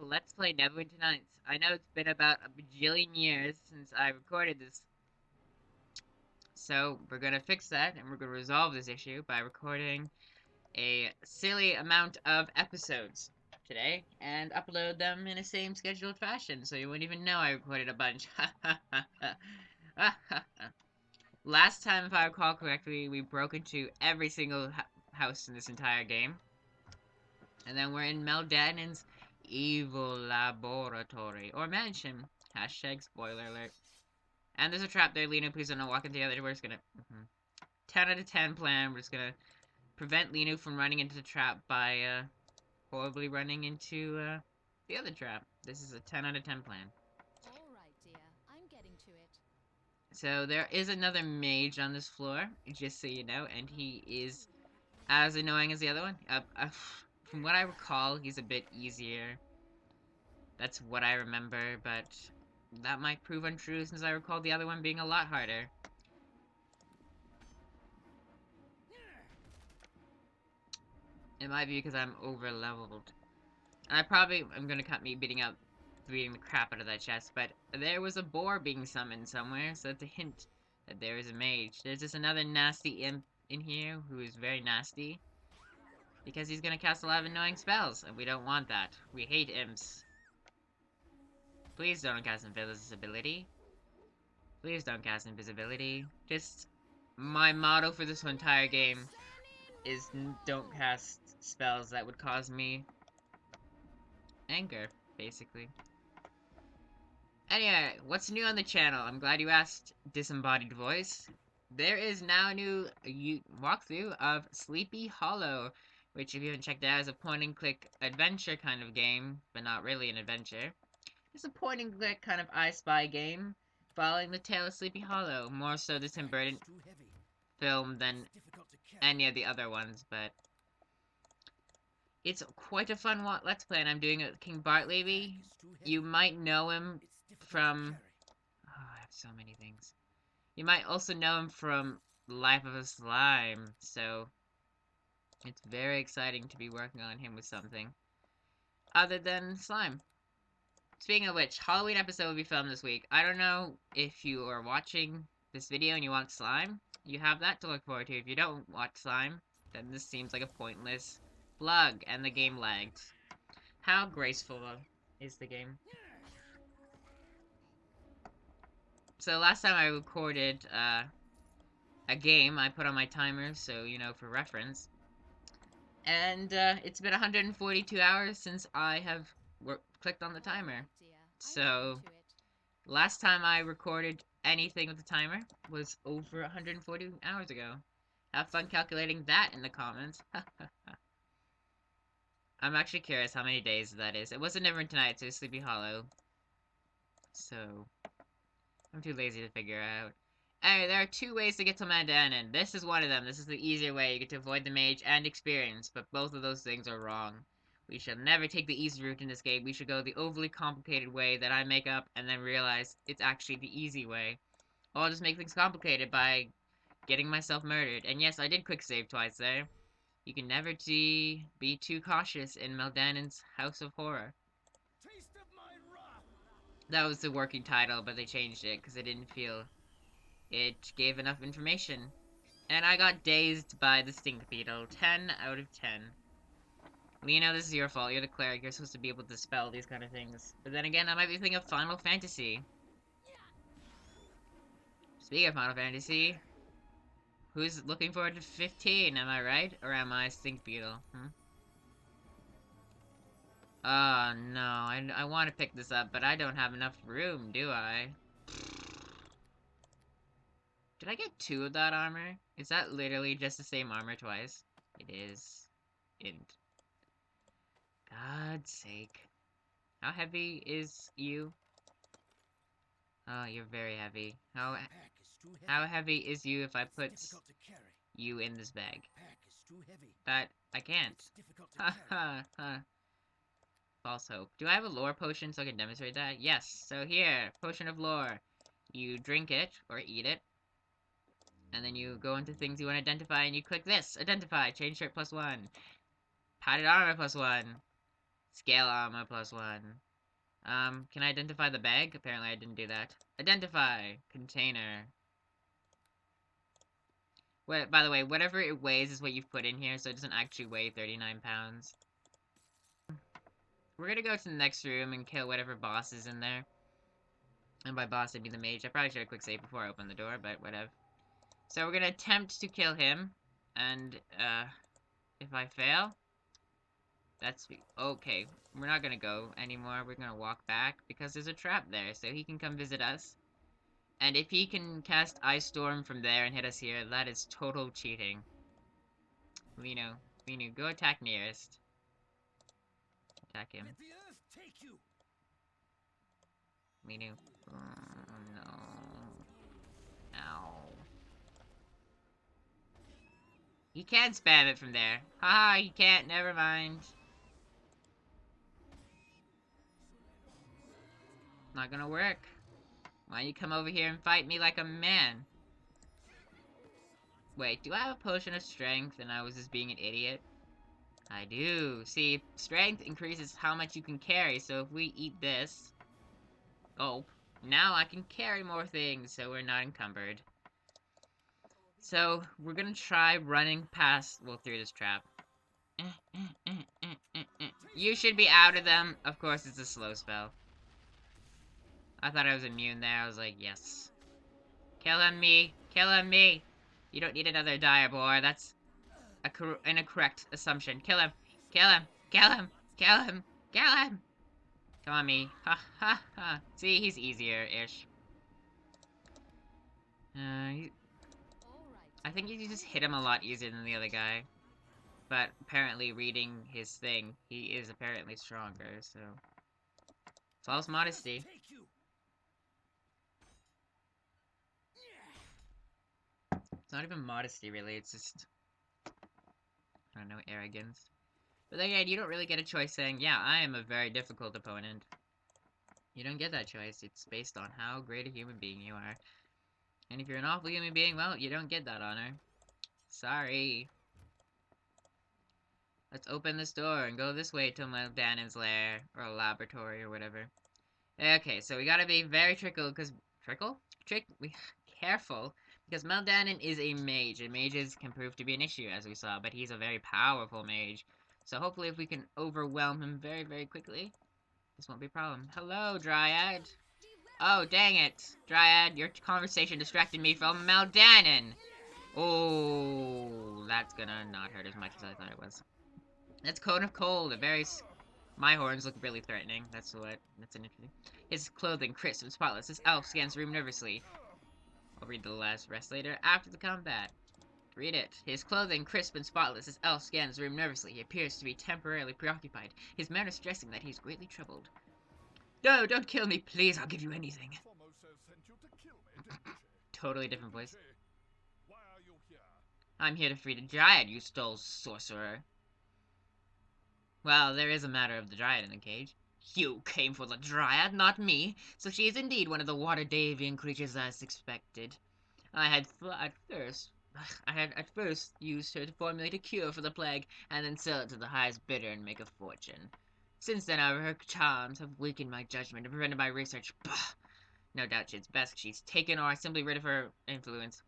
let's play Neverwinter Nights. I know it's been about a bajillion years since I recorded this, so we're gonna fix that and we're gonna resolve this issue by recording a silly amount of episodes today and upload them in the same scheduled fashion, so you wouldn't even know I recorded a bunch. Last time, if I recall correctly, we broke into every single house in this entire game. And then we're in Meldanen's evil laboratory. Or mansion. Hashtag spoiler alert. And there's a trap there, Lena. Please don't walk into the other. We're just gonna... 10 out of 10 plan. We're just gonna prevent Lena from running into the trap by, horribly running into, the other trap. This is a 10 out of 10 plan. Alright, dear. I'm getting to it. So there is another mage on this floor, just so you know, and he is as annoying as the other one. From what I recall, he's a bit easier. That's what I remember, but that might prove untrue since I recall the other one being a lot harder. It might be because I'm over-leveled. I probably am gonna cut me beating the crap out of that chest, but there was a boar being summoned somewhere, so that's a hint that there is a mage. There's just another nasty imp in here who is very nasty. Because he's gonna cast a lot of annoying spells, and we don't want that. We hate imps. Please don't cast invisibility. Please don't cast invisibility. Just, my motto for this entire game is don't cast spells that would cause me anger, basically. Anyway, what's new on the channel? I'm glad you asked, Disembodied Voice. There is now a new walkthrough of Sleepy Hollow, which if you haven't checked out is a point-and-click adventure kind of game, but not really an adventure. It's a point-and-click kind of I Spy game, following the tale of Sleepy Hollow, more so the Tim Burton film than any of the other ones, but it's quite a fun Let's Play, and I'm doing it with King Bartleby. You might know him from... Oh, I have so many things. You might also know him from Life of a Slime, so it's very exciting to be working on him with something other than slime. Speaking of which, Halloween episode will be filmed this week. I don't know if you are watching this video and you want slime. You have that to look forward to. If you don't watch slime, then this seems like a pointless vlog, and the game lagged. How graceful is the game? So last time I recorded a game, I put on my timer, so you know, for reference. And it's been 142 hours since I have clicked on the timer. So last time I recorded anything with the timer was over 140 hours ago. Have fun calculating that in the comments. I'm actually curious how many days that is. It wasn't Neverwinter Nights, it was Sleepy Hollow. So, I'm too lazy to figure out. Anyway, there are two ways to get to Meldanen. This is one of them. This is the easier way. You get to avoid the mage and experience, but both of those things are wrong. We shall never take the easy route in this game. We should go the overly complicated way that I make up and then realize it's actually the easy way. Or I'll just make things complicated by getting myself murdered. And yes, I did quick save twice there. You can never be too cautious in Meldanen's House of Horror. That was the working title, but they changed it because they didn't feel it gave enough information. And I got dazed by the stink beetle. 10 out of 10. Lena, this is your fault. You're the cleric. You're supposed to be able to spell these kind of things. But then again, I might be thinking of Final Fantasy. Speaking of Final Fantasy, who's looking forward to 15? Am I right? Or am I stink beetle? Oh no, I want to pick this up, but I don't have enough room, do I? Did I get 2 of that armor? Is that literally just the same armor twice? It is. Int. God's sake. How heavy is you? Oh, you're very heavy. How heavy is you if I put you in this bag? That I can't. Ha ha ha. False hope. Do I have a lore potion so I can demonstrate that? Yes. So here, potion of lore. You drink it, or eat it. And then you go into things you want to identify, and you click this. Identify. Change shirt +1. Padded armor +1. Scale armor +1. Can I identify the bag? Apparently I didn't do that. Identify. Container. Wait, by the way, whatever it weighs is what you've put in here, so it doesn't actually weigh 39 pounds. We're gonna go to the next room and kill whatever boss is in there. And by boss, I mean the mage. I probably should have quick save before I open the door, but whatever. So we're gonna attempt to kill him. And, if I fail, that's... Okay, we're not gonna go anymore. We're gonna walk back, because there's a trap there, so he can come visit us. And if he can cast Ice Storm from there and hit us here, that is total cheating. Lino, go attack nearest. Attack him. Lino. Oh, no. Ow. He can spam it from there. Haha, he can't. Never mind. Not gonna work. Why don't you come over here and fight me like a man? Wait, do I have a potion of strength and I was just being an idiot? I do. See, strength increases how much you can carry, so if we eat this... Gulp. Now I can carry more things, so we're not encumbered. So, we're gonna try running past... well, through this trap. You should be out of them. Of course, it's a slow spell. I thought I was immune there. I was like, yes. Kill him, me. Kill him, me. You don't need another dire boar. That's an incorrect assumption. Kill him. Kill him. Kill him. Kill him. Kill him. Come on, me. Ha ha ha. See, he's easier-ish. I think you just hit him a lot easier than the other guy. But apparently, reading his thing, he is apparently stronger, so... False modesty. It's not even modesty, really, it's just... I don't know, arrogance. But then again, you don't really get a choice saying, yeah, I am a very difficult opponent. You don't get that choice. It's based on how great a human being you are. And if you're an awful human being, well, you don't get that honor. Sorry. Let's open this door and go this way to Meldanen's lair, or a laboratory, or whatever. Okay, so we gotta be very careful, because Meldanen is a mage, and mages can prove to be an issue, as we saw, but he's a very powerful mage. So hopefully if we can overwhelm him very, very quickly, this won't be a problem. Hello, Dryad. Oh, dang it. Dryad, your conversation distracted me from Meldanen. Oh, that's gonna not hurt as much as I thought it was. That's Cone of Cold, a very... My horns look really threatening. That's an interesting... His clothing crisp and spotless. His elf scans the room nervously. I'll read the rest later. After the combat. Read it. His clothing crisp and spotless. His elf scans the room nervously. He appears to be temporarily preoccupied. His manner stressing that he's greatly troubled. No, don't kill me, please. I'll give you anything. Totally different voice. I'm here to free the Dryad you stole, sorcerer. Well, there is a matter of the Dryad in the cage. You came for the Dryad, not me. So she is indeed one of the water-Davian creatures as expected. I had at first used her to formulate a cure for the plague, and then sell it to the highest bidder and make a fortune. Since then, however, her charms have weakened my judgment and prevented my research. Bah! No doubt it's best she's taken, or I simply rid of her influence.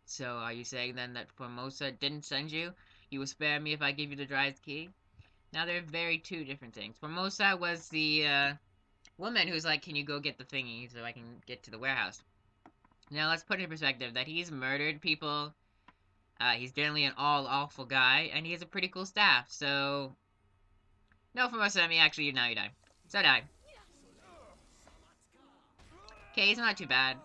So, are you saying then that Formosa didn't send you? You will spare me if I give you the Dryad's key? Now, they're very two different things. Formosa was the, woman who's like, can you go get the thingy so I can get to the warehouse? Now, let's put in perspective that he's murdered people. He's generally an all-awful guy, and he has a pretty cool staff, so... No, Formosa, actually, now you die. So die. Okay, he's not too bad.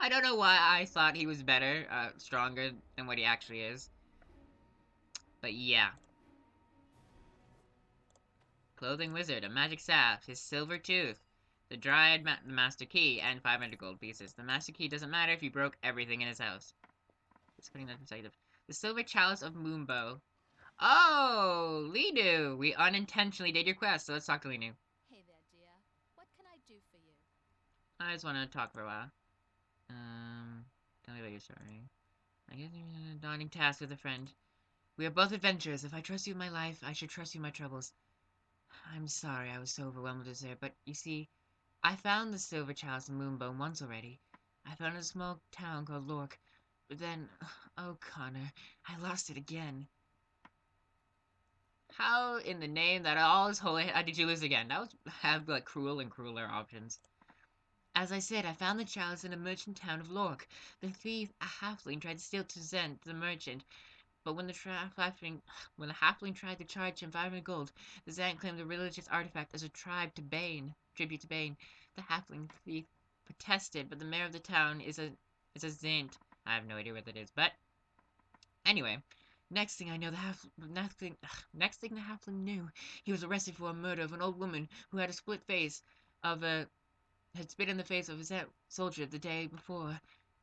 I don't know why I thought he was better, stronger than what he actually is. But yeah. Clothing wizard, a magic staff, his silver tooth, the Dryad the master key, and 500 gold pieces. The master key doesn't matter if you broke everything in his house. Just putting that in perspective. The silver chalice of Moonbow. Oh, Linu! We unintentionally did your quest, so let's talk to Linu. Hey there, dear. What can I do for you? I just want to talk for a while. Tell me about your story. I guess you're a daunting task with a friend. We are both adventurers. If I trust you with my life, I should trust you with my troubles. I'm sorry I was so overwhelmed with despair, but you see, I found the silver chalice and moonbone once already. I found it in a small town called Lork, but then, oh Connor, I lost it again. How in the name that all is holy did you lose again? That was have like cruel and crueler options. As I said, I found the chalice in a merchant town of Lork. The thief, a halfling, tried to steal it to Zent, the merchant, but when the halfling tried to charge him 500 gold, the Zant claimed the religious artifact as a tribute to Bane. The halfling thief protested, but the mayor of the town is a Zant. I have no idea what that is, but anyway. Next thing I know, next thing the halfling knew, he was arrested for a murder of an old woman who had a split face of a had spit in the face of a soldier the day before.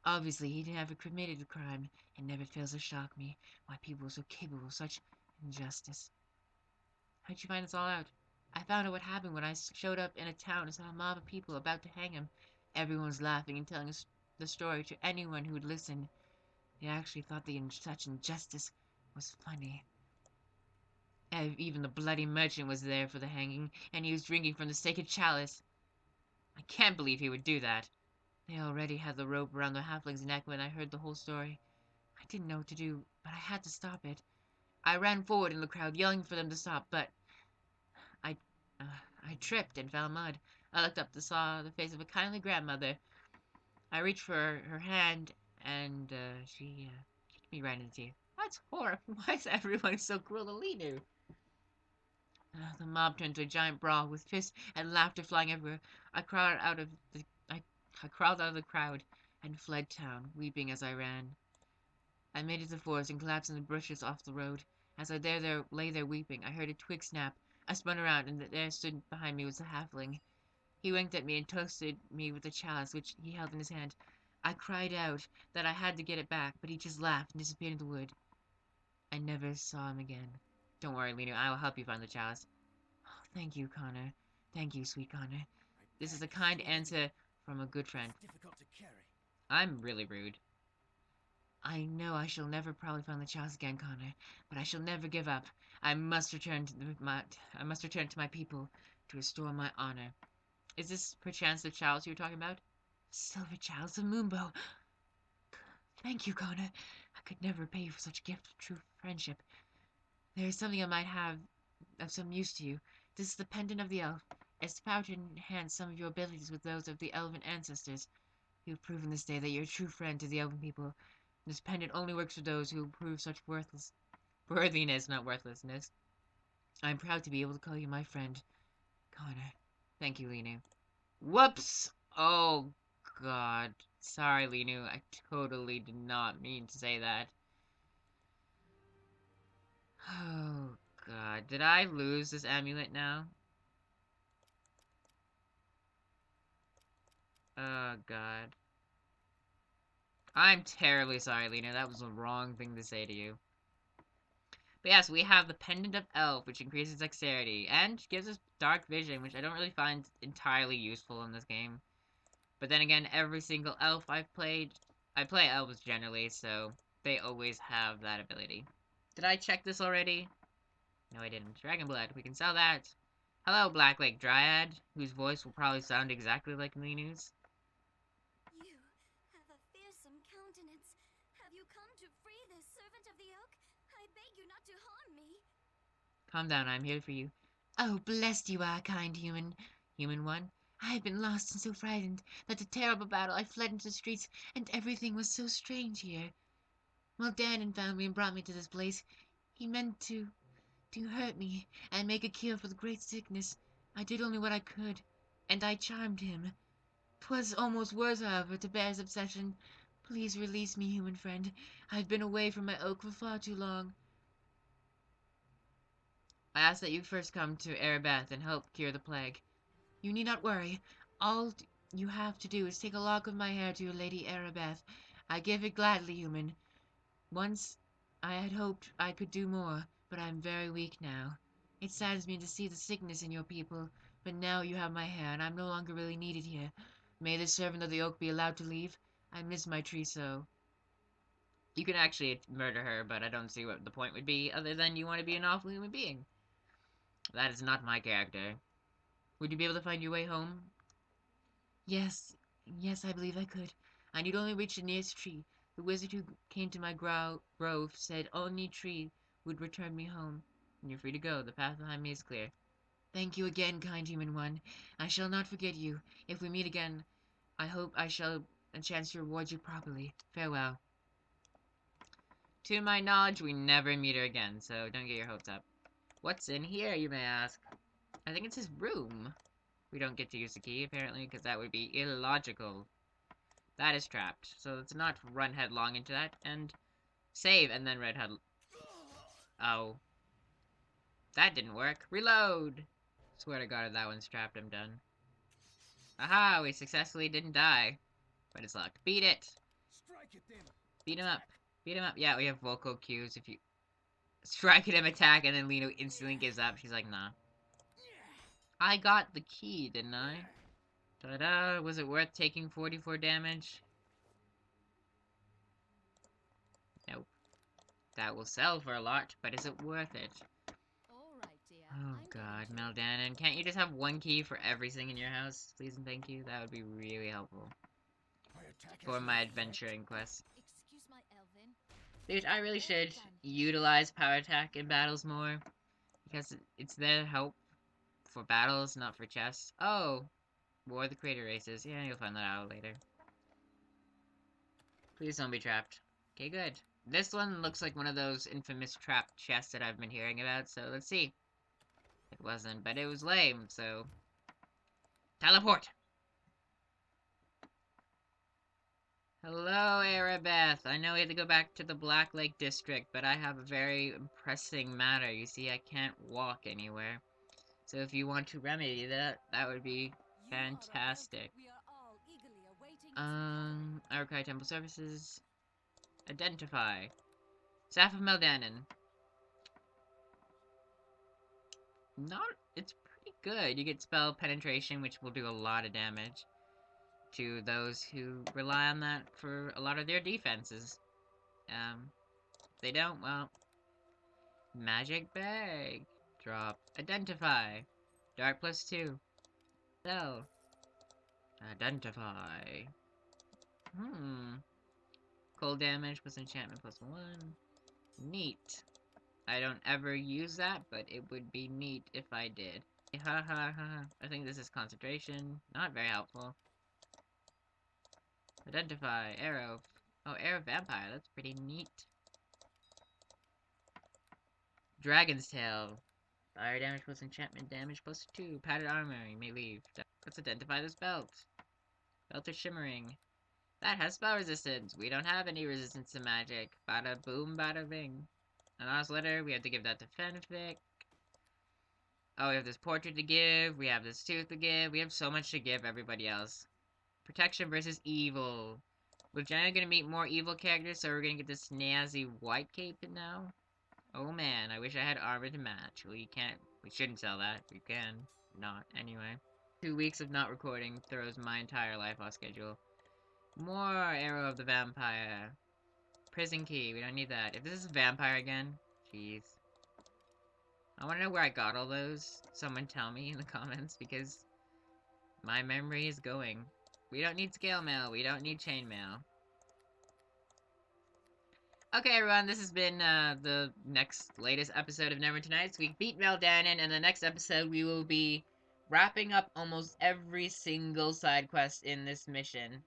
Obviously, he never committed the crime. It never fails to shock me why people are so capable of such injustice. How'd you find this all out? I found out what happened when I showed up in a town and saw a mob of people about to hang him. Everyone was laughing and telling the story to anyone who would listen. They actually thought such injustice was funny. Even the bloody merchant was there for the hanging, and he was drinking from the sacred chalice. I can't believe he would do that. They already had the rope around the halfling's neck when I heard the whole story. I didn't know what to do, but I had to stop it. I ran forward in the crowd, yelling for them to stop, but I, uh, I tripped and fell in mud. I looked up and saw the face of a kindly grandmother. I reached for her hand, and she kicked me right in the teeth. That's horrible. Why is everyone so cruel to Linu? The mob turned to a giant brawl with fists and laughter flying everywhere. I crawled out of the I crawled out of the crowd and fled town, weeping as I ran. I made it to the forest and collapsed in the bushes off the road. As I lay there weeping, I heard a twig snap. I spun around, and there stood behind me was the halfling. He winked at me and toasted me with the chalice which he held in his hand. I cried out that I had to get it back, but he just laughed and disappeared in the wood. I never saw him again. Don't worry, Lena, I will help you find the chalice. Oh, thank you, Connor. Thank you, sweet Connor. This is a kind answer from a good friend. I'm really rude. I know I shall never probably find the chalice again, Connor, but I shall never give up. I must return to my people to restore my honor. Is this perchance the chalice you were talking about? Silver chalice of Moonbow. Thank you, Connor. I could never repay you for such a gift of true friendship. There is something I might have of some use to you. This is the pendant of the elf. It's power to enhance some of your abilities with those of the elven ancestors. You have proven this day that you're a true friend to the elven people. This pendant only works for those who prove such worthiness, not worthlessness. I'm proud to be able to call you my friend, Connor. Thank you, Linu. Whoops! Oh, God. Sorry, Linu. I totally did not mean to say that. Oh, God. Did I lose this amulet now? Oh, God. I'm terribly sorry, Lena. That was the wrong thing to say to you. But yes, we have the Pendant of Elf, which increases dexterity, and gives us dark vision, which I don't really find entirely useful in this game. But then again, every single elf I've played, I play elves generally, so they always have that ability. Did I check this already? No, I didn't. Dragon Blood, we can sell that. Hello, Black Lake Dryad, whose voice will probably sound exactly like Linu's. You have a fearsome countenance. Have you come to free this servant of the oak? I beg you not to harm me. Calm down, I'm here for you. Oh, blessed you are, kind human one. I had been lost and so frightened that the terrible battle I fled into the streets, and everything was so strange here. Meldanen found me and brought me to this place. He meant to hurt me and make a cure for the great sickness. I did only what I could, and I charmed him. 'Twas almost worse, however, to bear his obsession. Please release me, human friend. I've been away from my oak for far too long. I ask that you first come to Erebeth and help cure the plague. You need not worry. All you have to do is take a lock of my hair to your Lady Erebeth. I give it gladly, human. Once I had hoped I could do more, but I am very weak now. It saddens me to see the sickness in your people, but now you have my hair, and I am no longer really needed here. May the servant of the oak be allowed to leave? I miss my tree so. You can actually murder her, but I don't see what the point would be other than you want to be an awful human being. That is not my character. Would you be able to find your way home? Yes, yes, I believe I could. I need only reach the nearest tree. The wizard who came to my grove said only tree would return me home. And you're free to go. The path behind me is clear. Thank you again, kind human one. I shall not forget you. If we meet again, I hope I shall a chance to reward you properly. Farewell. To my knowledge, we never meet her again, so don't get your hopes up. What's in here, you may ask? I think it's his room. We don't get to use the key, apparently, because that would be illogical. That is trapped, so let's not run headlong into that, and save, and then red head. Oh. That didn't work. Reload! Swear to God, if that one's trapped, I'm done. Aha, we successfully didn't die. But it's locked. Beat it! Beat him up. Beat him up. Yeah, we have vocal cues. If you strike at him, attack, and then Lino instantly gives up. She's like, nah. I got the key, didn't I? Ta-da! Was it worth taking 44 damage? Nope. That will sell for a lot, but is it worth it? Oh god, Meldanen. Can't you just have one key for everything in your house? Please and thank you. That would be really helpful. For my adventuring quest. Dude, I really should utilize power attack in battles more. Because it's there to help for battles, not for chests. Oh! War of the Creator Races. Yeah, you'll find that out later. Please don't be trapped. Okay, good. This one looks like one of those infamous trapped chests that I've been hearing about, so let's see. It wasn't, but it was lame, so... Teleport! Hello, Arabeth. I know we had to go back to the Black Lake District, but I have a very pressing matter. You see, I can't walk anywhere. So if you want to remedy that, that would be fantastic. Archive Temple Services. Identify. Staff of Meldanen. Not, it's pretty good. You get spell penetration, which will do a lot of damage to those who rely on that for a lot of their defenses. If they don't, well, magic bag. Drop. Identify. Dark +2. Spell. Identify. Cold damage plus enchantment +1. Neat. I don't ever use that, but it would be neat if I did. Ha ha ha. I think this is concentration. Not very helpful. Identify. Arrow. Oh, arrow vampire. That's pretty neat. Dragon's tail. Fire damage plus enchantment damage +2. Padded armor. You may leave. Let's identify this belt. Belt is shimmering. That has spell resistance. We don't have any resistance to magic. Bada boom, bada bing. Anonymous letter. We have to give that to Fenfic. Oh, we have this portrait to give. We have this tooth to give. We have so much to give everybody else. Protection versus evil. We're generally going to meet more evil characters, so we're going to get this snazzy white cape now. Oh man, I wish I had armor to match. We can't. We shouldn't sell that. We can. Not. Anyway. 2 weeks of not recording throws my entire life off schedule. More Arrow of the Vampire. Prison key. We don't need that. If this is vampire again, jeez. I want to know where I got all those. Someone tell me in the comments, because my memory is going. We don't need scale mail. We don't need chain mail. Okay, everyone, this has been the latest episode of Neverwinter Nights. We beat Meldanen, and the next episode we will be wrapping up almost every single side quest in this mission.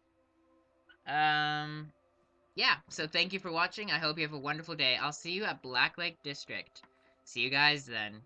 Yeah, so thank you for watching. I hope you have a wonderful day. I'll see you at Black Lake District. See you guys then.